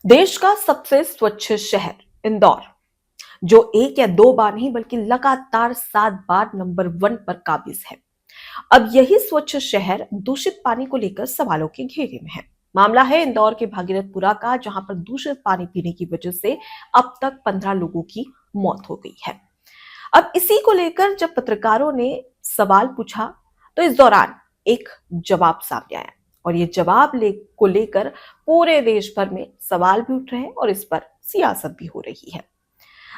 देश का सबसे स्वच्छ शहर इंदौर, जो एक या दो बार नहीं बल्कि लगातार 7 बार नंबर 1 पर काबिज है। अब यही स्वच्छ शहर दूषित पानी को लेकर सवालों के घेरे में है। मामला है इंदौर के भागीरथपुरा का, जहां पर दूषित पानी पीने की वजह से अब तक 15 लोगों की मौत हो गई है। अब इसी को लेकर जब पत्रकारों ने सवाल पूछा, तो इस दौरान एक जवाब सामने आया और ये जवाब को लेकर पूरे देश भर में सवाल भी उठ रहे हैं और इस पर सियासत भी हो रही है।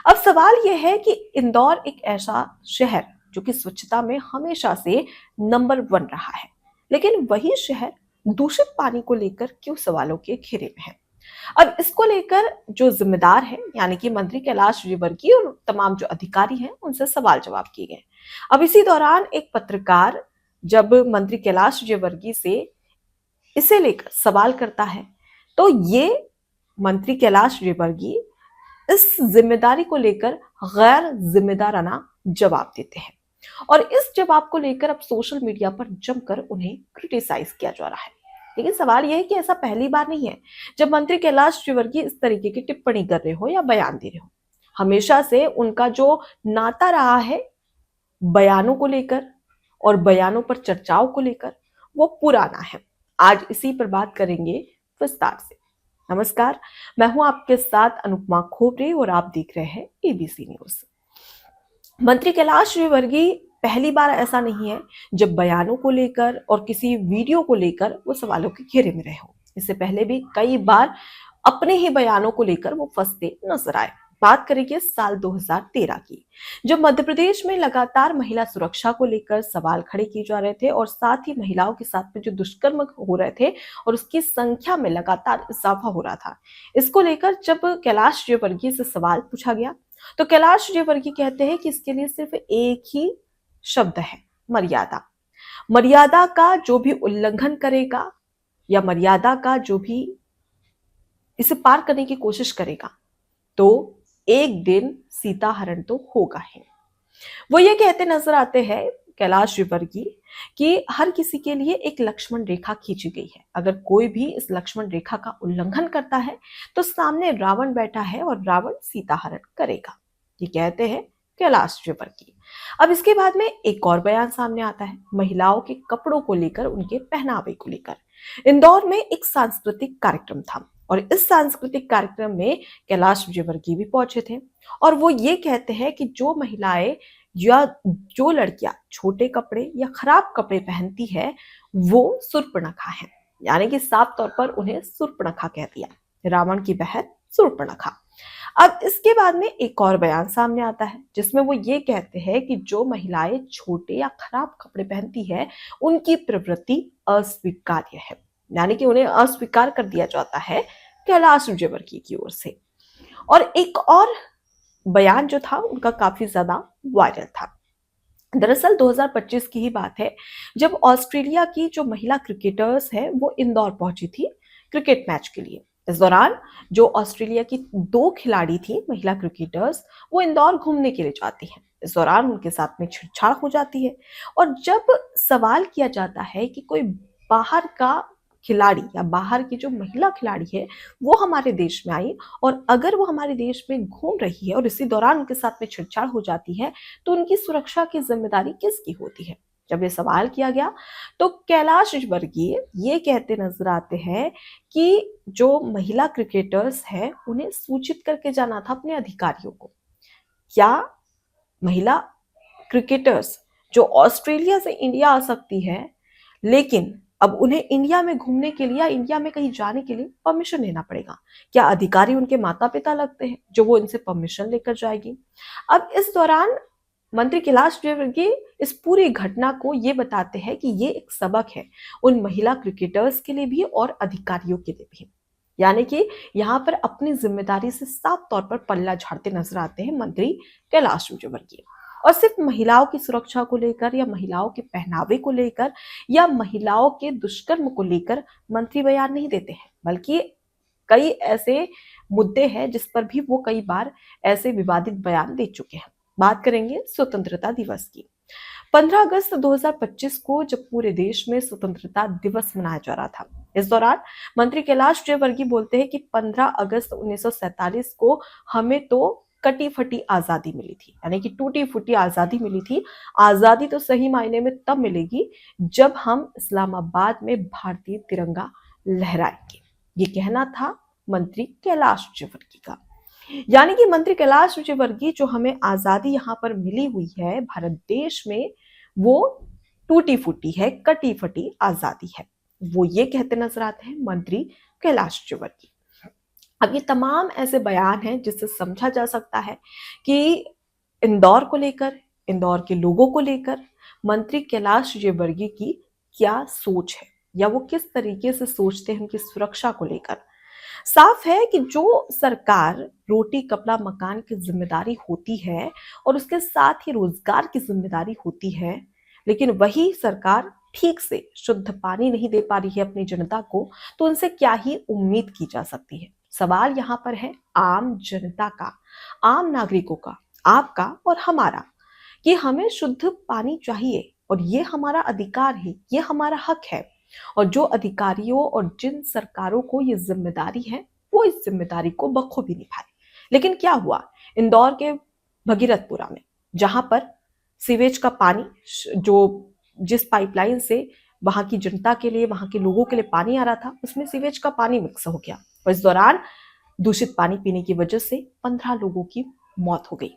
अब सवाल यह है कि इंदौर एक ऐसा शहर जो कि स्वच्छता में हमेशा से नंबर 1 रहा है, लेकिन वही शहर दूषित पानी को लेकर क्यों सवालों के घेरे में है। अब इसको लेकर जो जिम्मेदार है, यानी कि मंत्री कैलाश विजयवर्गीय और तमाम जो अधिकारी हैं, उनसे सवाल जवाब किए गए। अब इसी दौरान एक पत्रकार जब मंत्री कैलाश विजयवर्गीय से इसे लेकर सवाल करता है, तो ये मंत्री कैलाश विजयवर्गीय इस जिम्मेदारी को लेकर गैर जिम्मेदाराना जवाब देते हैं और इस जवाब को लेकर अब सोशल मीडिया पर जमकर उन्हें क्रिटिसाइज किया जा रहा है। लेकिन सवाल यह है कि ऐसा पहली बार नहीं है जब मंत्री कैलाश विजयवर्गीय इस तरीके की टिप्पणी कर रहे हो या बयान दे रहे हो। हमेशा से उनका जो नाता रहा है बयानों को लेकर और बयानों पर चर्चाओं को लेकर, वो पुराना है। आज इसी पर बात करेंगे विस्तार से। नमस्कार, मैं हूं आपके साथ अनुपमा खोपरे और आप देख रहे हैं एबीसी न्यूज। मंत्री कैलाश विजयवर्गीय पहली बार ऐसा नहीं है जब बयानों को लेकर और किसी वीडियो को लेकर वो सवालों के घेरे में रहे हो। इससे पहले भी कई बार अपने ही बयानों को लेकर वो फंसते नजर आए। बात करेंगे साल 2013 की, जब मध्य प्रदेश में लगातार महिला सुरक्षा को लेकर सवाल खड़े किए जा रहे थे और साथ ही महिलाओं के साथ में जो दुष्कर्म हो रहे थे और उसकी संख्या में लगातार इजाफा हो रहा था। इसको लेकर जब कैलाश विजयवर्गीय से सवाल पूछा गया, तो कैलाश विजयवर्गीय कहते हैं कि इसके लिए सिर्फ एक ही शब्द है, मर्यादा। मर्यादा का जो भी उल्लंघन करेगा या मर्यादा का जो भी इसे पार करने की कोशिश करेगा, तो एक दिन सीता हरण तो होगा ही। वो ये कहते नजर आते हैं कैलाश विजयवर्गीय कि हर किसी के लिए एक लक्ष्मण रेखा खींची गई है। अगर कोई भी इस लक्ष्मण रेखा का उल्लंघन करता है तो सामने रावण बैठा है और रावण सीता हरण करेगा। ये कहते हैं कैलाश विजयवर्गीय। अब इसके बाद में एक और बयान सामने आता है महिलाओं के कपड़ों को लेकर, उनके पहनावे को लेकर। इंदौर में एक सांस्कृतिक कार्यक्रम था और इस सांस्कृतिक कार्यक्रम में कैलाश विजयवर्गीय भी पहुंचे थे और वो ये कहते हैं कि जो महिलाएं या जो लड़कियां छोटे कपड़े या खराब कपड़े पहनती है वो शूर्पणखा है, यानी कि साफ तौर पर उन्हें शूर्पणखा कह दिया, रावण की बहन शूर्पणखा। अब इसके बाद में एक और बयान सामने आता है जिसमें वो ये कहते हैं कि जो महिलाएं छोटे या खराब कपड़े पहनती है उनकी प्रवृत्ति अस्वीकार्य है, यानी कि उन्हें अस्वीकार कर दिया जाता है कैलाश विजयवर्गीय की ओर से। और एक और बयान जो था उनका काफी ज्यादा वायरल था। दरअसल 2025 की ही बात है जब ऑस्ट्रेलिया की जो महिला क्रिकेटर्स है वो इंदौर पहुंची थी क्रिकेट मैच के लिए। इस दौरान जो ऑस्ट्रेलिया की 2 खिलाड़ी थी महिला क्रिकेटर्स, वो इंदौर घूमने के लिए जाती हैं। इस दौरान उनके साथ में छेड़छाड़ हो जाती है और जब सवाल किया जाता है कि कोई बाहर का खिलाड़ी या बाहर की जो महिला खिलाड़ी है वो हमारे देश में आई और अगर वो हमारे देश में घूम रही है और इसी दौरान उनके साथ में छेड़छाड़ हो जाती है, तो उनकी सुरक्षा की जिम्मेदारी किसकी होती है। जब ये सवाल किया गया तो कैलाश विजयवर्गीय ये कहते नजर आते हैं कि जो महिला क्रिकेटर्स हैं उन्हें सूचित करके जाना था अपने अधिकारियों को। क्या महिला क्रिकेटर्स जो ऑस्ट्रेलिया से इंडिया आ सकती है, लेकिन अब उन्हें इंडिया में घूमने के लिए या इंडिया में कहीं जाने के लिए परमिशन लेना पड़ेगा? क्या अधिकारी उनके माता पिता लगते हैं जो वो इनसे परमिशन लेकर जाएगी? अब इस दौरान मंत्री कैलाश विजयवर्गीय इस पूरी घटना को ये बताते हैं कि ये एक सबक है उन महिला क्रिकेटर्स के लिए भी और अधिकारियों के लिए भी, यानी कि यहाँ पर अपनी जिम्मेदारी से साफ तौर पर पल्ला झाड़ते नजर आते हैं मंत्री कैलाश विजयवर्गीय। और सिर्फ महिलाओं की सुरक्षा को लेकर या महिलाओं के पहनावे को लेकर या महिलाओं के दुष्कर्म को लेकर मंत्री बयान नहीं देते हैं, बल्कि कई ऐसे मुद्दे हैं जिस पर भी वो कई बार ऐसे विवादित बयान दे चुके हैं। बात करेंगे स्वतंत्रता दिवस की। 15 अगस्त 2025 को जब पूरे देश में स्वतंत्रता दिवस मनाया जा रहा था, इस दौरान मंत्री कैलाश विजयवर्गीय बोलते हैं कि 15 अगस्त 1947 को हमें तो कटी फटी आजादी मिली थी, यानी कि टूटी फूटी आजादी मिली थी। आजादी तो सही मायने में तब मिलेगी जब हम इस्लामाबाद में भारतीय तिरंगा लहराएंगे। ये कहना था मंत्री कैलाश विजयवर्गीय का। यानी कि मंत्री कैलाश विजयवर्गीय, जो हमें आजादी यहाँ पर मिली हुई है भारत देश में, वो टूटी फूटी है, कटी फटी आजादी है, वो ये कहते नजर आते हैं मंत्री कैलाश विजयवर्गीय। अब ये तमाम ऐसे बयान हैं जिससे समझा जा सकता है कि इंदौर को लेकर, इंदौर के लोगों को लेकर मंत्री कैलाश विजयवर्गीय की क्या सोच है, या वो किस तरीके से सोचते हैं उनकी सुरक्षा को लेकर। साफ है कि जो सरकार रोटी कपड़ा मकान की जिम्मेदारी होती है और उसके साथ ही रोजगार की जिम्मेदारी होती है, लेकिन वही सरकार ठीक से शुद्ध पानी नहीं दे पा रही है अपनी जनता को, तो उनसे क्या ही उम्मीद की जा सकती है। सवाल यहाँ पर है आम जनता का, आम नागरिकों का, आपका और हमारा, कि हमें शुद्ध पानी चाहिए और ये हमारा अधिकार है, ये हमारा हक है। और जो अधिकारियों और जिन सरकारों को ये जिम्मेदारी है, वो इस जिम्मेदारी को बखूबी निभाए। लेकिन क्या हुआ इंदौर के भगीरथपुरा में, जहां पर सीवेज का पानी, जो जिस पाइपलाइन से वहां की जनता के लिए, वहां के लोगों के लिए पानी आ रहा था, उसमें सीवेज का पानी मिक्स हो गया और इस दौरान दूषित पानी पीने की वजह से 15 लोगों की मौत हो गई।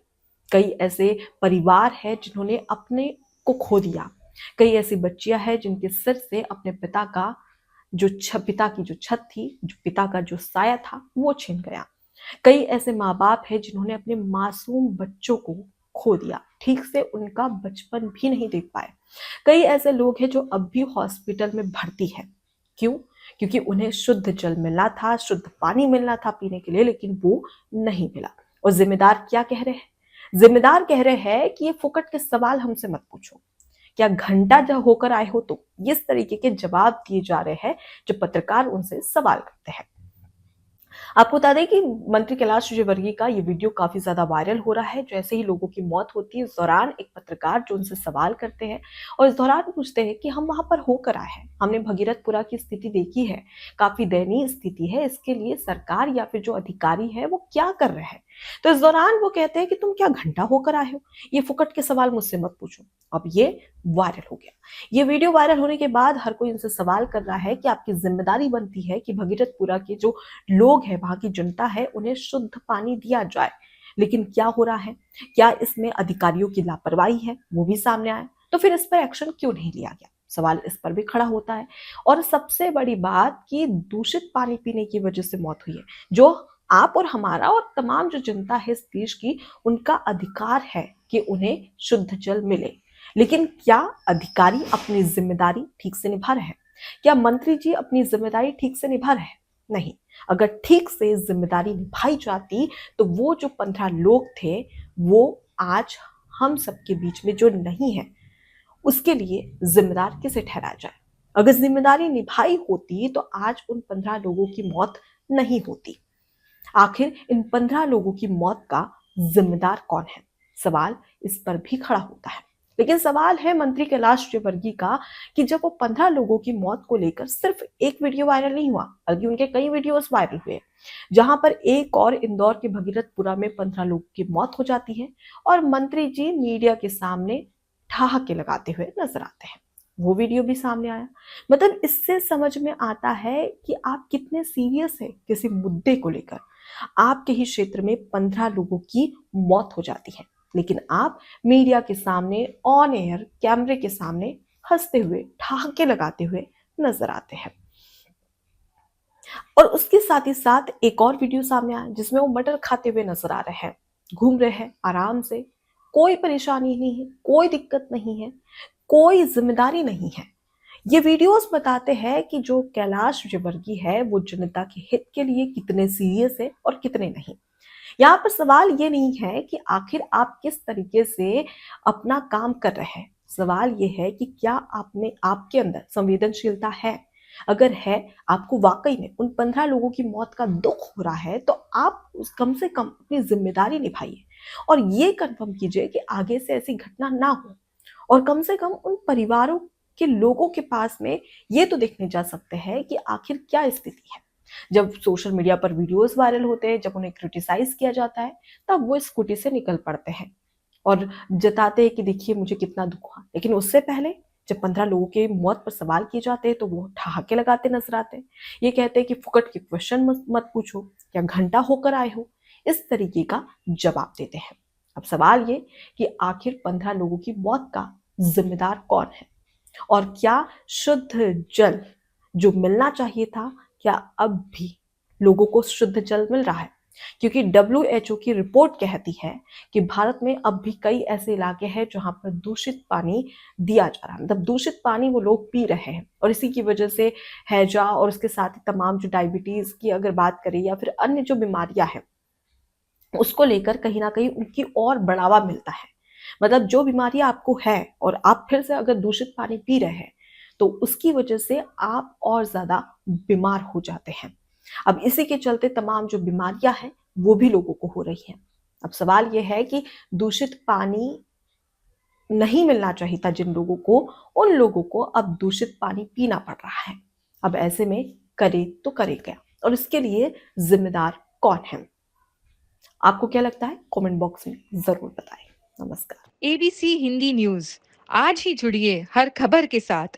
कई ऐसे परिवार है जिन्होंने अपने को खो दिया। कई ऐसी बच्चियां हैं जिनके सिर से अपने पिता का पिता की जो छत थी, जो पिता का जो साया था, वो छिन गया। कई ऐसे माँ बाप हैं जिन्होंने अपने मासूम बच्चों को खो दिया, ठीक से उनका बचपन भी नहीं देख पाए। कई ऐसे लोग हैं जो अब भी हॉस्पिटल में भर्ती है। क्यों? क्योंकि उन्हें शुद्ध जल मिलना था, शुद्ध पानी मिलना था पीने के लिए, लेकिन वो नहीं मिला। और जिम्मेदार क्या कह रहे हैं? जिम्मेदार कह रहे हैं कि ये फुकट के सवाल हमसे मत पूछो, क्या घंटा जब होकर आए हो? तो इस तरीके के जवाब दिए जा रहे हैं जो पत्रकार उनसे सवाल करते हैं। आपको बता दें कि मंत्री कैलाश विजयवर्गीय का ये वीडियो काफी ज्यादा वायरल हो रहा है। जैसे ही लोगों की मौत होती है, इस दौरान एक पत्रकार जो उनसे सवाल करते हैं और इस दौरान पूछते हैं कि हम वहां पर होकर आए हैं, हमने भगीरथपुरा की स्थिति देखी है, काफी दयनीय स्थिति है, इसके लिए सरकार या फिर जो अधिकारी है वो क्या कर रहे हैं। तो इस दौरान वो कहते हैं कि तुम क्या घंटा होकर आए हो, ये फुकट के सवाल मुझसे मत पूछो। अब ये वायरल हो गया। ये वीडियो वायरल होने के बाद हर कोई इनसे सवाल कर रहा है कि आपकी जिम्मेदारी बनती है कि भगीरथपुरा के जो लोग हैं, वहां की जनता है, उन्हें शुद्ध पानी दिया जाए। लेकिन क्या हो रहा है? क्या इसमें अधिकारियों की लापरवाही है? वो भी सामने आया। तो फिर इस पर एक्शन क्यों नहीं लिया गया? सवाल इस पर भी खड़ा होता है। और सबसे बड़ी बात कि दूषित पानी पीने की वजह से मौत हुई है, जो आप और हमारा और तमाम जो जनता है इस देश की, उनका अधिकार है कि उन्हें शुद्ध जल मिले। लेकिन क्या अधिकारी अपनी जिम्मेदारी ठीक से निभा रहे हैं? क्या मंत्री जी अपनी जिम्मेदारी ठीक से निभा रहे हैं? नहीं। अगर ठीक से जिम्मेदारी निभाई जाती तो वो जो 15 लोग थे, वो आज हम सबके बीच में जो नहीं है, उसके लिए जिम्मेदार किसे ठहराया जाए? अगर जिम्मेदारी निभाई होती तो आज उन 15 लोगों की मौत नहीं होती। आखिर इन 15 लोगों की मौत का जिम्मेदार कौन है? सवाल इस पर भी खड़ा होता है। लेकिन सवाल है मंत्री कैलाश विजयवर्गीय का कि जब वो 15 लोगों की मौत को लेकर सिर्फ एक वीडियो वायरल नहीं हुआ, बल्कि उनके कई वीडियोस वायरल हुए, जहां पर एक और इंदौर के भगीरथपुरा में 15 लोगों की मौत हो जाती है और मंत्री जी मीडिया के सामने ठहाके लगाते हुए नजर आते हैं। वो वीडियो भी सामने आया। मतलब इससे समझ में आता है कि आप कितने सीरियस है किसी मुद्दे को लेकर। आपके ही क्षेत्र में 15 लोगों की मौत हो जाती है, लेकिन आप मीडिया के सामने, ऑन एयर कैमरे के सामने हंसते हुए, ठहाके लगाते हुए नजर आते हैं। और उसके साथ ही साथ एक और वीडियो सामने आया जिसमें वो मटर खाते हुए नजर आ रहे हैं, घूम रहे हैं आराम से, कोई परेशानी नहीं है, कोई दिक्कत नहीं है, कोई जिम्मेदारी नहीं है। ये वीडियोस बताते हैं कि जो कैलाश विजयवर्गीय है वो जनता के हित के लिए कितने सीरियस है और कितने नहीं। यहाँ पर सवाल ये नहीं है कि आखिर आप किस तरीके से अपना काम कर रहे हैं। सवाल ये है कि क्या आपके अंदर संवेदनशीलता है? अगर है, आपको वाकई में उन 15 लोगों की मौत का दुख हो रहा है, तो आप कम से कम अपनी जिम्मेदारी निभाइए और ये कंफर्म कीजिए कि आगे से ऐसी घटना ना हो। और कम से कम उन परिवारों के लोगों के पास में ये तो देखने जा सकते हैं कि आखिर क्या स्थिति है। जब सोशल मीडिया पर वीडियोस वायरल होते हैं, जब उन्हें क्रिटिसाइज किया जाता है, तब वो स्कूटी से निकल पड़ते हैं और जताते हैं कि देखिए मुझे कितना दुख हुआ। लेकिन उससे पहले जब 15 लोगों की मौत पर सवाल किए जाते हैं तो वो ठहाके लगाते नजर आते हैं। ये कहते हैं कि फुकट के क्वेश्चन मत पूछो, क्या घंटा होकर आए हो, इस तरीके का जवाब देते हैं। अब सवाल ये कि आखिर 15 लोगों की मौत का जिम्मेदार कौन है, और क्या शुद्ध जल जो मिलना चाहिए था, क्या अब भी लोगों को शुद्ध जल मिल रहा है? क्योंकि WHO की रिपोर्ट कहती है कि भारत में अब भी कई ऐसे इलाके हैं जहां पर दूषित पानी दिया जा रहा है, मतलब दूषित पानी वो लोग पी रहे हैं, और इसी की वजह से हैजा और उसके साथ ही तमाम जो डायबिटीज की अगर बात करें या फिर अन्य जो बीमारियां हैं उसको लेकर कहीं ना कहीं उनकी और बढ़ावा मिलता है। मतलब जो बीमारी आपको है और आप फिर से अगर दूषित पानी पी रहे हैं तो उसकी वजह से आप और ज्यादा बीमार हो जाते हैं। अब इसी के चलते तमाम जो बीमारियां हैं वो भी लोगों को हो रही हैं। अब सवाल यह है कि दूषित पानी नहीं मिलना चाहिए था जिन लोगों को, उन लोगों को अब दूषित पानी पीना पड़ रहा है। अब ऐसे में करे तो करे क्या, और इसके लिए जिम्मेदार कौन है? आपको क्या लगता है? कमेंट बॉक्स में जरूर बताएं। नमस्कार। ABC Hindi news. आज ही जुड़िए हर खबर के साथ